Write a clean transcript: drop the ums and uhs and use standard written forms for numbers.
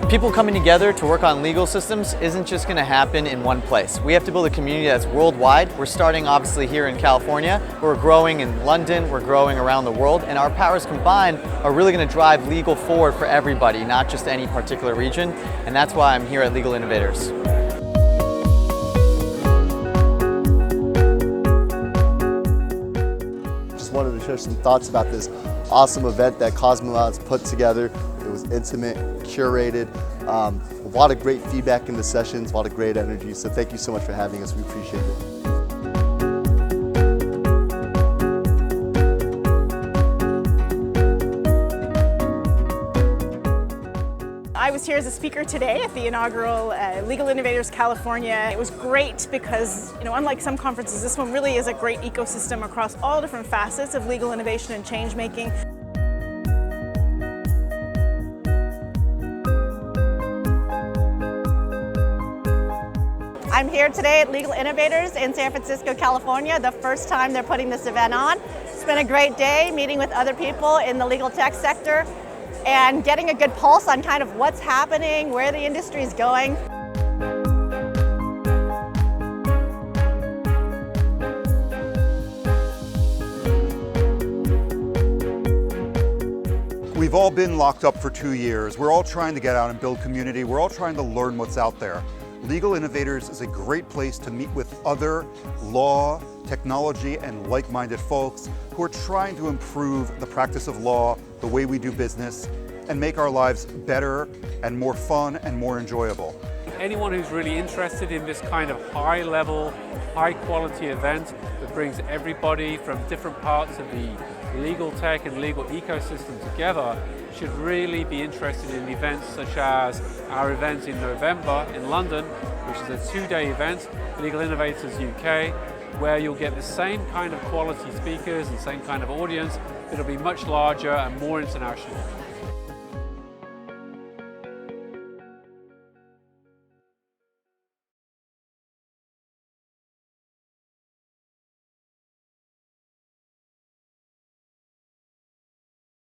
People coming together to work on legal systems isn't just going to happen in one place. We have to build a community that's worldwide. We're starting obviously here in California, but we're growing in London, we're growing around the world, and our powers combined are really going to drive legal forward for everybody, not just any particular region, and that's why I'm here at Legal Innovators. Just wanted to share some thoughts about this awesome event that Cosmonauts put together. It was intimate, curated, a lot of great feedback in the sessions, a lot of great energy. So thank you so much for having us. We appreciate it. I was here as a speaker today at the inaugural Legal Innovators California. It was great because, unlike some conferences, this one really is a great ecosystem across all different facets of legal innovation and change making. I'm here today at Legal Innovators in San Francisco, California, the first time they're putting this event on. It's been a great day meeting with other people in the legal tech sector and getting a good pulse on kind of what's happening, where the industry is going. We've all been locked up for 2 years. We're all trying to get out and build community. We're all trying to learn what's out there. Legal Innovators is a great place to meet with other law, technology, and like-minded folks who are trying to improve the practice of law, the way we do business, and make our lives better and more fun and more enjoyable. Anyone who's really interested in this kind of high-level, high-quality event that brings everybody from different parts of the legal tech and legal ecosystem together should really be interested in events such as our event in November in London, which is a 2-day event, Legal Innovators UK, where you'll get the same kind of quality speakers and same kind of audience, but it'll be much larger and more international.